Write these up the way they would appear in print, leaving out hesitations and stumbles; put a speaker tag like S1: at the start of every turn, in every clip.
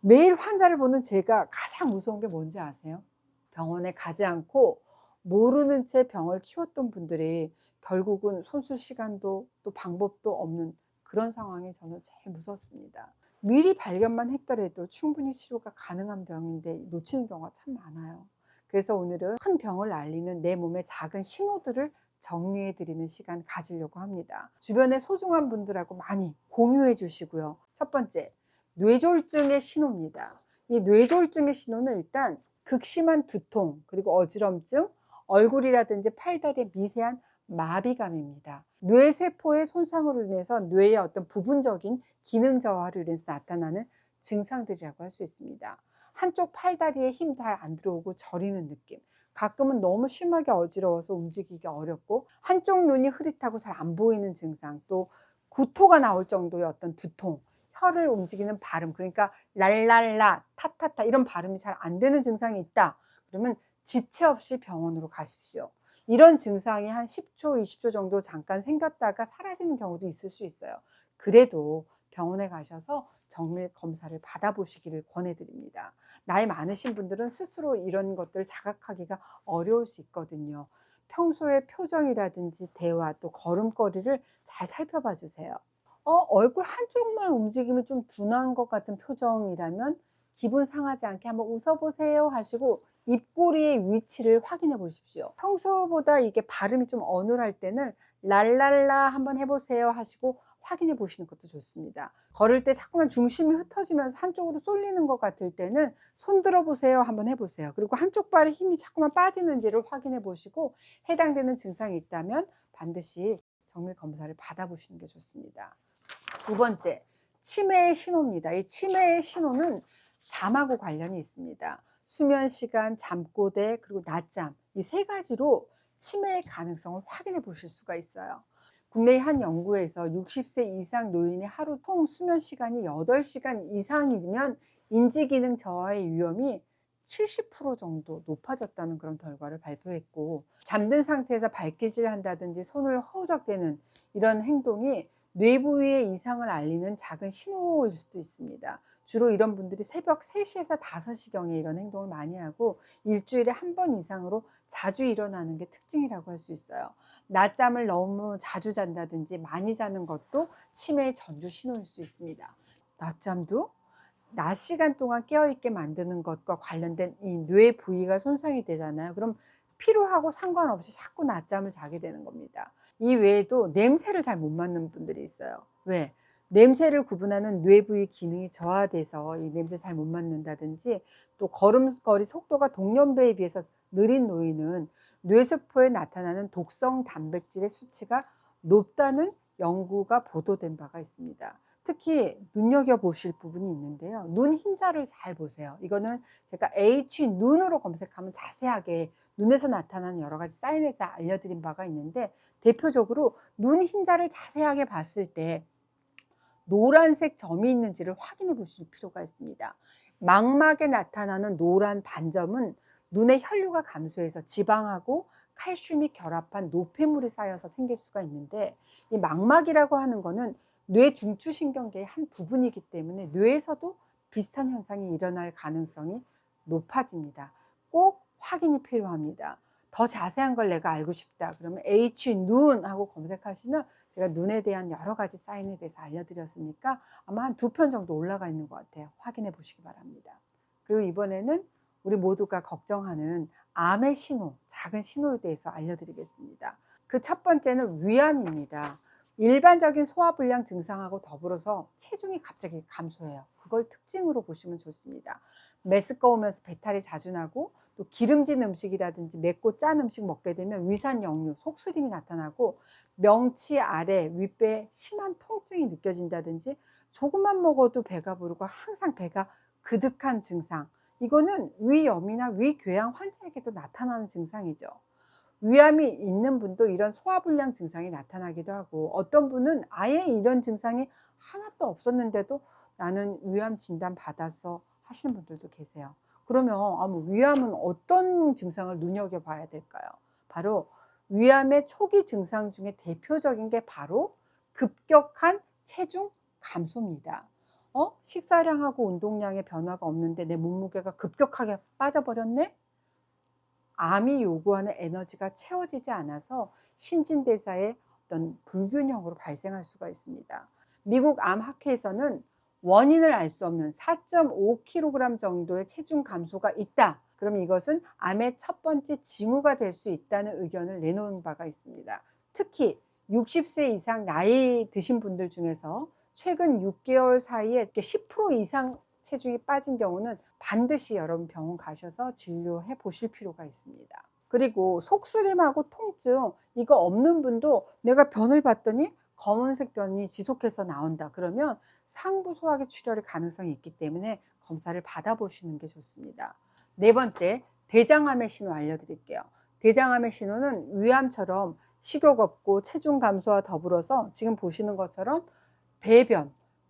S1: 매일 환자를 보는 제가 가장 무서운 게 뭔지 아세요? 병원에 가지 않고 모르는 채 병을 키웠던 분들이 결국은 손쓸 시간도 또 방법도 없는 그런 상황이 저는 제일 무섭습니다. 미리 발견만 했더라도 충분히 치료가 가능한 병인데 놓치는 경우가 참 많아요. 그래서 오늘은 큰 병을 알리는 내 몸의 작은 신호들을 정리해 드리는 시간 가지려고 합니다. 주변에 소중한 분들하고 많이 공유해 주시고요. 첫 번째, 뇌졸중의 신호입니다. 이 뇌졸중의 신호는 일단 극심한 두통, 그리고 어지럼증, 얼굴이라든지 팔다리의 미세한 마비감입니다. 뇌세포의 손상으로 인해서 뇌의 어떤 부분적인 기능 저하로 인해서 나타나는 증상들이라고 할 수 있습니다. 한쪽 팔다리에 힘 잘 안 들어오고 저리는 느낌, 가끔은 너무 심하게 어지러워서 움직이기 어렵고 한쪽 눈이 흐릿하고 잘 안 보이는 증상, 또 구토가 나올 정도의 어떤 두통, 혀를 움직이는 발음, 그러니까 랄랄라, 타타타 이런 발음이 잘 안 되는 증상이 있다. 그러면 지체 없이 병원으로 가십시오. 이런 증상이 한 10초, 20초 정도 잠깐 생겼다가 사라지는 경우도 있을 수 있어요. 그래도 병원에 가셔서 정밀 검사를 받아보시기를 권해드립니다. 나이 많으신 분들은 스스로 이런 것들을 자각하기가 어려울 수 있거든요. 평소에 표정이라든지 대화, 또 걸음걸이를 잘 살펴봐 주세요. 얼굴 한쪽만 움직이면 좀 둔한 것 같은 표정이라면 기분 상하지 않게 한번 웃어 보세요 하시고 입꼬리의 위치를 확인해 보십시오. 평소보다 이게 발음이 좀 어눌할 때는 랄랄라 한번 해 보세요 하시고 확인해 보시는 것도 좋습니다. 걸을 때 자꾸만 중심이 흩어지면서 한쪽으로 쏠리는 것 같을 때는 손 들어 보세요 한번 해 보세요. 그리고 한쪽 발에 힘이 자꾸만 빠지는지를 확인해 보시고 해당되는 증상이 있다면 반드시 정밀 검사를 받아 보시는 게 좋습니다. 두 번째, 치매의 신호입니다. 이 치매의 신호는 잠하고 관련이 있습니다. 수면 시간, 잠꼬대, 그리고 낮잠, 이 세 가지로 치매의 가능성을 확인해 보실 수가 있어요. 국내의 한 연구에서 60세 이상 노인의 하루 총 수면 시간이 8시간 이상이면 인지기능 저하의 위험이 70% 정도 높아졌다는 그런 결과를 발표했고, 잠든 상태에서 발길질 한다든지 손을 허우적대는 이런 행동이 뇌 부위의 이상을 알리는 작은 신호일 수도 있습니다. 주로 이런 분들이 새벽 3시에서 5시경에 이런 행동을 많이 하고 일주일에 한 번 이상으로 자주 일어나는 게 특징이라고 할 수 있어요. 낮잠을 너무 자주 잔다든지 많이 자는 것도 치매의 전조 신호일 수 있습니다. 낮잠도 낮 시간 동안 깨어 있게 만드는 것과 관련된 이 뇌 부위가 손상이 되잖아요. 그럼 피로하고 상관없이 자꾸 낮잠을 자게 되는 겁니다. 이 외에도 냄새를 잘 못 맡는 분들이 있어요. 왜? 냄새를 구분하는 뇌 부위 기능이 저하돼서 이 냄새 잘 못 맡는다든지, 또 걸음걸이 속도가 동년배에 비해서 느린 노인은 뇌세포에 나타나는 독성 단백질의 수치가 높다는 연구가 보도된 바가 있습니다. 특히 눈여겨보실 부분이 있는데요. 눈 흰자를 잘 보세요. 이거는 제가 H 눈으로 검색하면 자세하게 눈에서 나타나는 여러 가지 사인에 대해서 알려드린 바가 있는데, 대표적으로 눈 흰자를 자세하게 봤을 때 노란색 점이 있는지를 확인해 보실 필요가 있습니다. 망막에 나타나는 노란 반점은 눈의 혈류가 감소해서 지방하고 칼슘이 결합한 노폐물이 쌓여서 생길 수가 있는데, 이 망막이라고 하는 거는 뇌 중추신경계의 한 부분이기 때문에 뇌에서도 비슷한 현상이 일어날 가능성이 높아집니다. 꼭 확인이 필요합니다. 더 자세한 걸 내가 알고 싶다 그러면 H 눈 하고 검색하시면 제가 눈에 대한 여러 가지 사인에 대해서 알려드렸으니까 아마 한 2편 정도 올라가 있는 것 같아요. 확인해 보시기 바랍니다. 그리고 이번에는 우리 모두가 걱정하는 암의 신호, 작은 신호에 대해서 알려드리겠습니다. 그 첫 번째는 위암입니다. 일반적인 소화불량 증상하고 더불어서 체중이 갑자기 감소해요. 그걸 특징으로 보시면 좋습니다. 메스꺼우면서 배탈이 자주 나고, 또 기름진 음식이라든지 맵고 짠 음식 먹게 되면 위산 역류, 속쓰림이 나타나고, 명치 아래 윗배에 심한 통증이 느껴진다든지, 조금만 먹어도 배가 부르고 항상 배가 그득한 증상, 이거는 위염이나 위궤양 환자에게도 나타나는 증상이죠. 위암이 있는 분도 이런 소화불량 증상이 나타나기도 하고, 어떤 분은 아예 이런 증상이 하나도 없었는데도 나는 위암 진단 받았어 하시는 분들도 계세요. 그러면 위암은 어떤 증상을 눈여겨봐야 될까요? 바로 위암의 초기 증상 중에 대표적인 게 바로 급격한 체중 감소입니다. 식사량하고 운동량의 변화가 없는데 내 몸무게가 급격하게 빠져버렸네? 암이 요구하는 에너지가 채워지지 않아서 신진대사의 어떤 불균형으로 발생할 수가 있습니다. 미국 암학회에서는 원인을 알 수 없는 4.5kg 정도의 체중 감소가 있다. 그럼 이것은 암의 첫 번째 징후가 될 수 있다는 의견을 내놓은 바가 있습니다. 특히 60세 이상 나이 드신 분들 중에서 최근 6개월 사이에 10% 이상 체중이 빠진 경우는 반드시 여러분 병원 가셔서 진료해 보실 필요가 있습니다. 그리고 속쓰림하고 통증 이거 없는 분도 내가 변을 봤더니 검은색 변이 지속해서 나온다. 그러면 상부 소화기 출혈의 가능성이 있기 때문에 검사를 받아보시는 게 좋습니다. 네 번째, 대장암의 신호 알려드릴게요. 대장암의 신호는 위암처럼 식욕 없고 체중 감소와 더불어서 지금 보시는 것처럼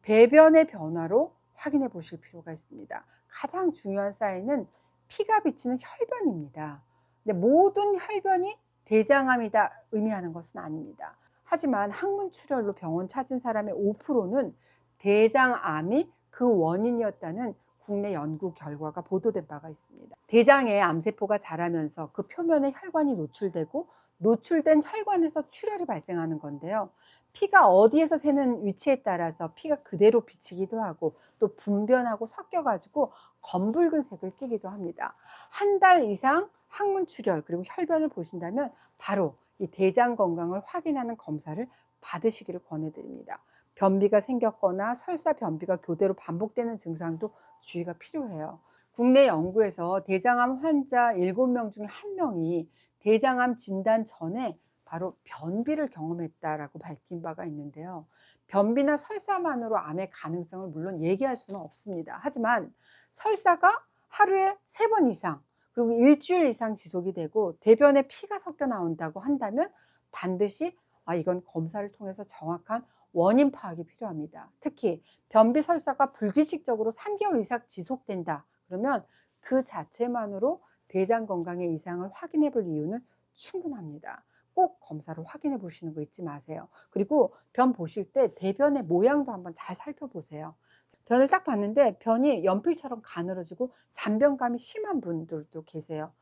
S1: 배변의 변화로 확인해 보실 필요가 있습니다. 가장 중요한 사인은 피가 비치는 혈변입니다. 근데 모든 혈변이 대장암이다 의미하는 것은 아닙니다. 하지만 항문 출혈로 병원 찾은 사람의 5%는 대장암이 그 원인이었다는 국내 연구 결과가 보도된 바가 있습니다. 대장에 암세포가 자라면서 그 표면에 혈관이 노출되고 노출된 혈관에서 출혈이 발생하는 건데요. 피가 어디에서 새는 위치에 따라서 피가 그대로 비치기도 하고 또 분변하고 섞여 가지고 검붉은 색을 띠기도 합니다. 한 달 이상 항문 출혈 그리고 혈변을 보신다면 바로 이 대장 건강을 확인하는 검사를 받으시기를 권해드립니다. 변비가 생겼거나 설사 변비가 교대로 반복되는 증상도 주의가 필요해요. 국내 연구에서 대장암 환자 7명 중에 1명이 대장암 진단 전에 바로 변비를 경험했다라고 밝힌 바가 있는데요. 변비나 설사만으로 암의 가능성을 물론 얘기할 수는 없습니다. 하지만 설사가 하루에 3번 이상 그리고 일주일 이상 지속이 되고 대변에 피가 섞여 나온다고 한다면 반드시 이건 검사를 통해서 정확한 원인 파악이 필요합니다. 특히 변비 설사가 불규칙적으로 3개월 이상 지속된다. 그러면 그 자체만으로 대장 건강의 이상을 확인해 볼 이유는 충분합니다. 꼭 검사로 확인해 보시는 거 잊지 마세요. 그리고 변 보실 때 대변의 모양도 한번 잘 살펴보세요. 변을 딱 봤는데 변이 연필처럼 가늘어지고 잔변감이 심한 분들도 계세요.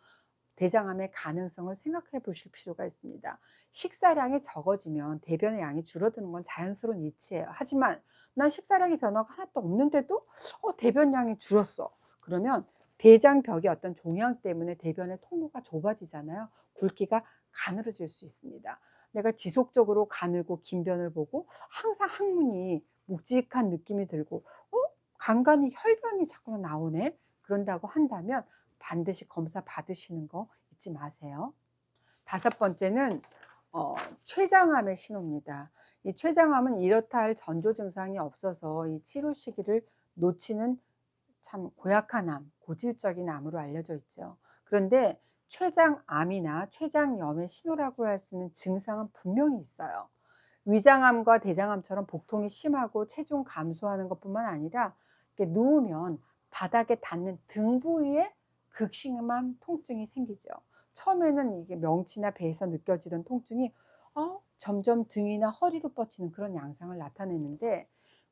S1: 대장암의 가능성을 생각해 보실 필요가 있습니다. 식사량이 적어지면 대변의 양이 줄어드는 건 자연스러운 이치예요. 하지만 난 식사량의 변화가 하나도 없는데도 대변량이 줄었어. 그러면 대장벽의 어떤 종양 때문에 대변의 통로가 좁아지잖아요. 굵기가 가늘어질 수 있습니다. 내가 지속적으로 가늘고 긴 변을 보고 항상 항문이 묵직한 느낌이 들고 간간히 혈변이 자꾸만 나오네. 그런다고 한다면 반드시 검사 받으시는 거 잊지 마세요. 다섯 번째는 췌장암의 신호입니다. 이 췌장암은 이렇다 할 전조 증상이 없어서 이 치료 시기를 놓치는 참 고약한 암, 고질적인 암으로 알려져 있죠. 그런데 췌장암이나 췌장염의 신호라고 할 수 있는 증상은 분명히 있어요. 위장암과 대장암처럼 복통이 심하고 체중 감소하는 것뿐만 아니라 이렇게 누우면 바닥에 닿는 등 부위에 극심한 통증이 생기죠. 처음에는 이게 명치나 배에서 느껴지던 통증이 점점 등이나 허리로 뻗치는 그런 양상을 나타내는데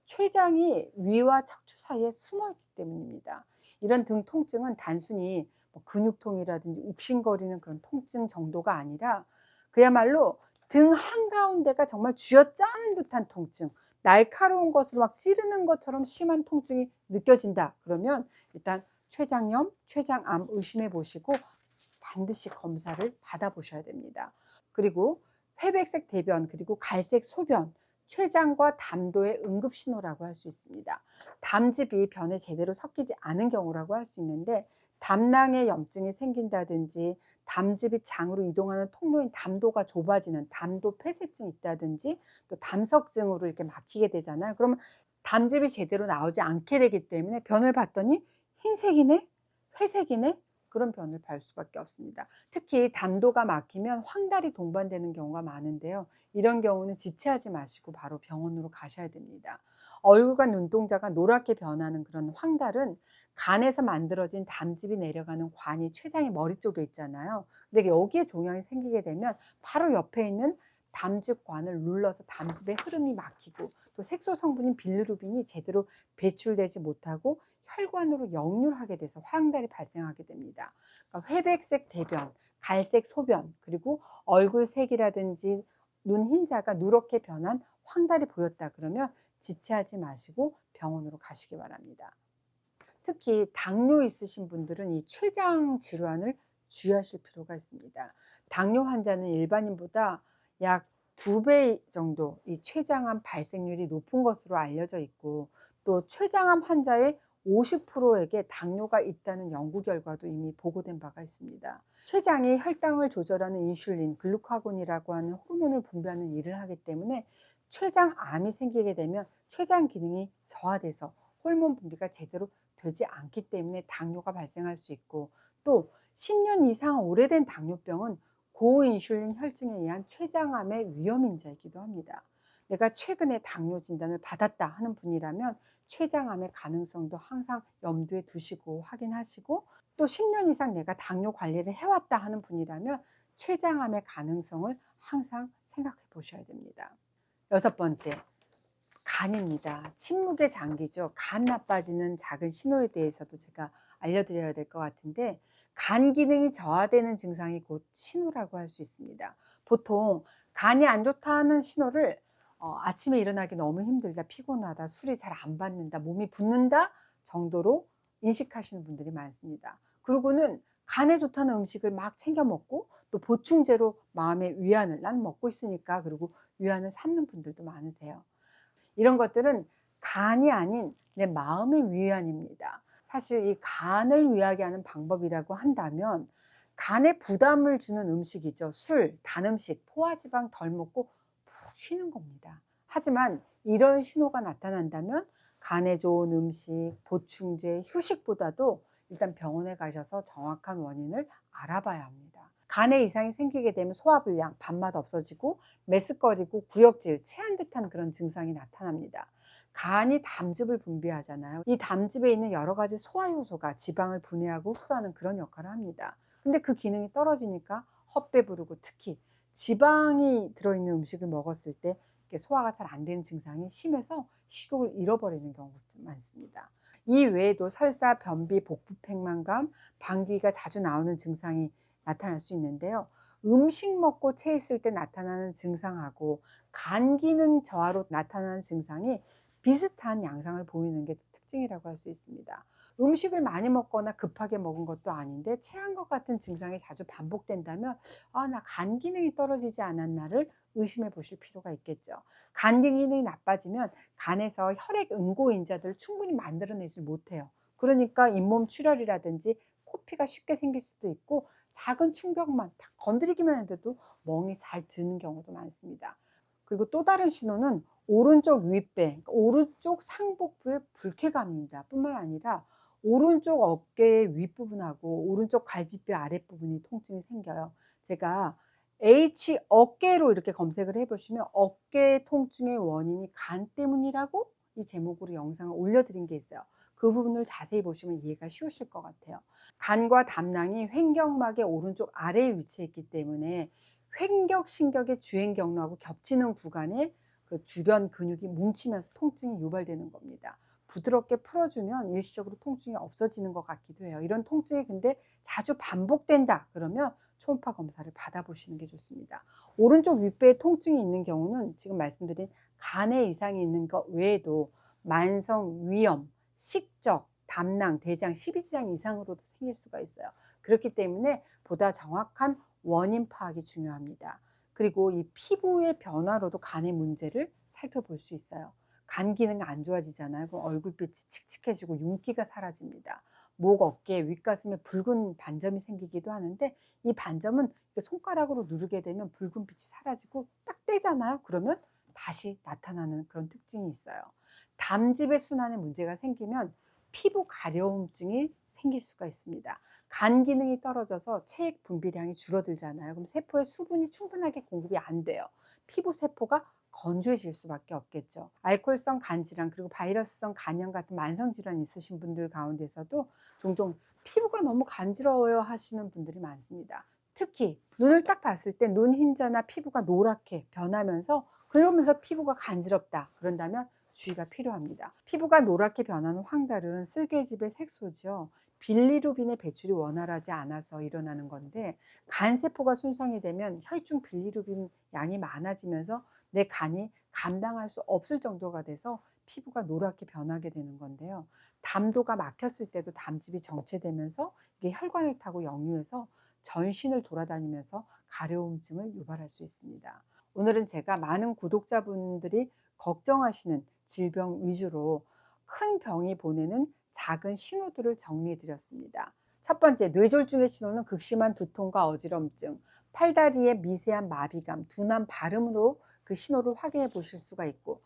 S1: 췌장이 위와 척추 사이에 숨어 있기 때문입니다. 이런 등 통증은 단순히 근육통이라든지 욱신거리는 그런 통증 정도가 아니라 그야말로 등 한가운데가 정말 쥐어짜는 듯한 통증, 날카로운 것으로 막 찌르는 것처럼 심한 통증이 느껴진다. 그러면 일단 췌장염, 췌장암 의심해 보시고 반드시 검사를 받아 보셔야 됩니다. 그리고 회백색 대변 그리고 갈색 소변, 췌장과 담도의 응급 신호라고 할 수 있습니다. 담즙이 변에 제대로 섞이지 않은 경우라고 할 수 있는데 담낭에 염증이 생긴다든지 담즙이 장으로 이동하는 통로인 담도가 좁아지는 담도 폐쇄증이 있다든지 또 담석증으로 이렇게 막히게 되잖아요. 그러면 담즙이 제대로 나오지 않게 되기 때문에 변을 봤더니 흰색이네, 회색이네 그런 변을 볼 수밖에 없습니다. 특히 담도가 막히면 황달이 동반되는 경우가 많은데요. 이런 경우는 지체하지 마시고 바로 병원으로 가셔야 됩니다. 얼굴과 눈동자가 노랗게 변하는 그런 황달은 간에서 만들어진 담즙이 내려가는 관이 췌장의 머리 쪽에 있잖아요. 근데 여기에 종양이 생기게 되면 바로 옆에 있는 담즙관을 눌러서 담즙의 흐름이 막히고 또 색소 성분인 빌루루빈이 제대로 배출되지 못하고 혈관으로 역류하게 돼서 화양달이 발생하게 됩니다. 그러니까 회백색 대변, 갈색 소변, 그리고 얼굴 색이라든지 눈 흰자가 누렇게 변한 황달이 보였다 그러면 지체하지 마시고 병원으로 가시기 바랍니다. 특히 당뇨 있으신 분들은 이 췌장 질환을 주의하실 필요가 있습니다. 당뇨 환자는 일반인보다 약 2배 정도 이 췌장암 발생률이 높은 것으로 알려져 있고 또 췌장암 환자의 50%에게 당뇨가 있다는 연구 결과도 이미 보고된 바가 있습니다. 췌장이 혈당을 조절하는 인슐린, 글루카곤이라고 하는 호르몬을 분비하는 일을 하기 때문에 췌장암이 생기게 되면 췌장 기능이 저하돼서 호르몬 분비가 제대로 되지 않기 때문에 당뇨가 발생할 수 있고 또 10년 이상 오래된 당뇨병은 고인슐린 혈증에 의한 췌장암의 위험 인자이기도 합니다. 내가 최근에 당뇨 진단을 받았다 하는 분이라면 췌장암의 가능성도 항상 염두에 두시고 확인하시고 또 10년 이상 내가 당뇨 관리를 해왔다 하는 분이라면 췌장암의 가능성을 항상 생각해 보셔야 됩니다. 6번째, 간입니다. 침묵의 장기죠. 간 나빠지는 작은 신호에 대해서도 제가 알려드려야 될 것 같은데 간 기능이 저하되는 증상이 곧 신호라고 할 수 있습니다. 보통 간이 안 좋다는 신호를 아침에 일어나기 너무 힘들다, 피곤하다, 술이 잘 안 받는다, 몸이 붓는다 정도로 인식하시는 분들이 많습니다. 그리고는 간에 좋다는 음식을 막 챙겨 먹고 또 보충제로 마음의 위안을 난 먹고 있으니까 그리고 위안을 삼는 분들도 많으세요. 이런 것들은 간이 아닌 내 마음의 위안입니다. 사실 이 간을 위하게 하는 방법이라고 한다면 간에 부담을 주는 음식이죠. 술, 단 음식, 포화지방 덜 먹고 푹 쉬는 겁니다. 하지만 이런 신호가 나타난다면 간에 좋은 음식, 보충제, 휴식보다도 일단 병원에 가셔서 정확한 원인을 알아봐야 합니다. 간에 이상이 생기게 되면 소화불량, 밥맛 없어지고 메스꺼리고 구역질, 체한 듯한 그런 증상이 나타납니다. 간이 담즙을 분비하잖아요. 이 담즙에 있는 여러 가지 소화 효소가 지방을 분해하고 흡수하는 그런 역할을 합니다. 근데 그 기능이 떨어지니까 헛배 부르고 특히 지방이 들어있는 음식을 먹었을 때 소화가 잘 안 되는 증상이 심해서 식욕을 잃어버리는 경우가 많습니다. 이 외에도 설사, 변비, 복부 팽만감, 방귀가 자주 나오는 증상이 나타날 수 있는데요. 음식 먹고 체했을 때 나타나는 증상하고 간 기능 저하로 나타나는 증상이 비슷한 양상을 보이는 게 특징이라고 할 수 있습니다. 음식을 많이 먹거나 급하게 먹은 것도 아닌데 체한 것 같은 증상이 자주 반복된다면 나 간 기능이 떨어지지 않았나를 의심해 보실 필요가 있겠죠. 간 기능이 나빠지면 간에서 혈액 응고인자들을 충분히 만들어내지 못해요. 그러니까 잇몸 출혈이라든지 코피가 쉽게 생길 수도 있고 작은 충격만 딱 건드리기만 해도 멍이 잘 드는 경우도 많습니다. 그리고 또 다른 신호는 오른쪽 윗배, 그러니까 오른쪽 상복부의 불쾌감입니다. 뿐만 아니라 오른쪽 어깨의 윗부분하고 오른쪽 갈비뼈 아랫부분이 통증이 생겨요. 제가 H 어깨로 이렇게 검색을 해보시면 어깨 통증의 원인이 간 때문이라고 이 제목으로 영상을 올려드린 게 있어요. 그 부분을 자세히 보시면 이해가 쉬우실 것 같아요. 간과 담낭이 횡격막의 오른쪽 아래에 위치해 있기 때문에 횡격신경의 주행 경로하고 겹치는 구간에 그 주변 근육이 뭉치면서 통증이 유발되는 겁니다. 부드럽게 풀어주면 일시적으로 통증이 없어지는 것 같기도 해요. 이런 통증이 근데 자주 반복된다 그러면 초음파 검사를 받아보시는 게 좋습니다. 오른쪽 윗배에 통증이 있는 경우는 지금 말씀드린 간에 이상이 있는 것 외에도 만성 위염, 식적, 담낭, 대장, 십이지장 이상으로도 생길 수가 있어요. 그렇기 때문에 보다 정확한 원인 파악이 중요합니다. 그리고 이 피부의 변화로도 간의 문제를 살펴볼 수 있어요. 간 기능 안 좋아지잖아요. 그럼 얼굴빛이 칙칙해지고 윤기가 사라집니다. 목, 어깨, 윗가슴에 붉은 반점이 생기기도 하는데 이 반점은 손가락으로 누르게 되면 붉은 빛이 사라지고 딱 떼잖아요. 그러면 다시 나타나는 그런 특징이 있어요. 담즙의 순환에 문제가 생기면 피부 가려움증이 생길 수가 있습니다. 간 기능이 떨어져서 체액 분비량이 줄어들잖아요. 그럼 세포에 수분이 충분하게 공급이 안 돼요. 피부 세포가 건조해질 수밖에 없겠죠. 알코올성 간질환 그리고 바이러스성 간염 같은 만성질환 있으신 분들 가운데서도 종종 피부가 너무 간지러워요 하시는 분들이 많습니다. 특히 눈을 딱 봤을 때 눈 흰자나 피부가 노랗게 변하면서 그러면서 피부가 간지럽다 그런다면 주의가 필요합니다. 피부가 노랗게 변하는 황달은 쓸개즙의 색소죠. 빌리루빈의 배출이 원활하지 않아서 일어나는 건데 간세포가 손상이 되면 혈중 빌리루빈 양이 많아지면서 내 간이 감당할 수 없을 정도가 돼서 피부가 노랗게 변하게 되는 건데요. 담도가 막혔을 때도 담즙이 정체되면서 이게 혈관을 타고 역류해서 전신을 돌아다니면서 가려움증을 유발할 수 있습니다. 오늘은 제가 많은 구독자분들이 걱정하시는 질병 위주로 큰 병이 보내는 작은 신호들을 정리해 드렸습니다. 첫 번째, 뇌졸중의 신호는 극심한 두통과 어지럼증, 팔다리의 미세한 마비감, 둔한 발음으로 그 신호를 확인해 보실 수가 있고,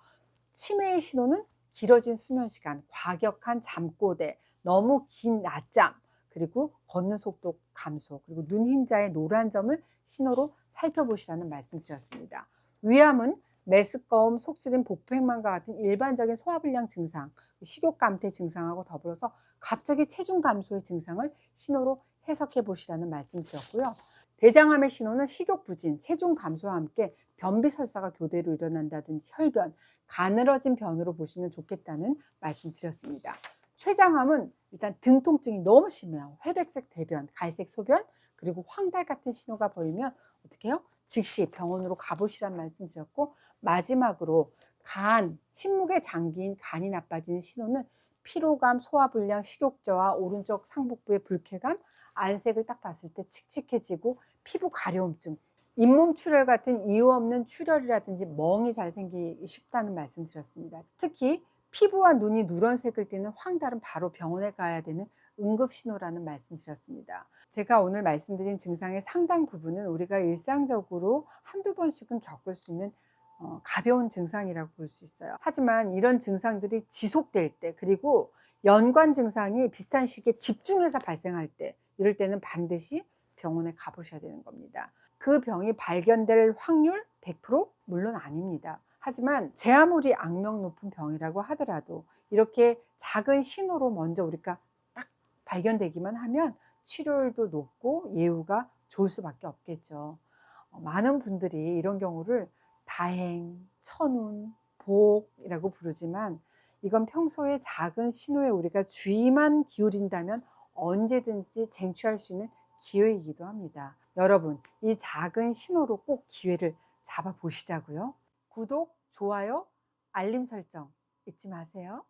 S1: 치매의 신호는 길어진 수면 시간, 과격한 잠꼬대, 너무 긴 낮잠, 그리고 걷는 속도 감소, 그리고 눈 흰자의 노란 점을 신호로 살펴보시라는 말씀 드렸습니다. 위암은 메스꺼움, 속쓰림, 복팽만과 같은 일반적인 소화불량 증상, 식욕 감퇴 증상하고 더불어서 갑자기 체중 감소의 증상을 신호로 해석해 보시라는 말씀 드렸고요. 대장암의 신호는 식욕 부진, 체중 감소와 함께 변비 설사가 교대로 일어난다든지 혈변, 가늘어진 변으로 보시면 좋겠다는 말씀 드렸습니다. 췌장암은 일단 등 통증이 너무 심해요. 회백색 대변, 갈색 소변, 그리고 황달 같은 신호가 보이면 어떻게 해요? 즉시 병원으로 가보시란 말씀 드렸고, 마지막으로 간, 침묵의 장기인 간이 나빠지는 신호는 피로감, 소화불량, 식욕저하, 오른쪽 상복부의 불쾌감, 안색을 딱 봤을 때 칙칙해지고 피부 가려움증, 잇몸 출혈 같은 이유 없는 출혈이라든지 멍이 잘 생기기 쉽다는 말씀 드렸습니다. 특히 피부와 눈이 누런색을 띠는 황달은 바로 병원에 가야 되는 응급신호라는 말씀 드렸습니다. 제가 오늘 말씀드린 증상의 상당 부분은 우리가 일상적으로 한두 번씩은 겪을 수 있는 가벼운 증상이라고 볼 수 있어요. 하지만 이런 증상들이 지속될 때, 그리고 연관 증상이 비슷한 시기에 집중해서 발생할 때, 이럴 때는 반드시 병원에 가보셔야 되는 겁니다. 그 병이 발견될 확률 100%? 물론 아닙니다. 하지만 제 아무리 악명 높은 병이라고 하더라도 이렇게 작은 신호로 먼저 우리가 딱 발견되기만 하면 치료율도 높고 예후가 좋을 수밖에 없겠죠. 많은 분들이 이런 경우를 다행, 천운, 복이라고 부르지만 이건 평소에 작은 신호에 우리가 주의만 기울인다면 언제든지 쟁취할 수 있는 기회이기도 합니다. 여러분, 이 작은 신호로 꼭 기회를 잡아 보시자고요. 구독, 좋아요, 알림 설정 잊지 마세요.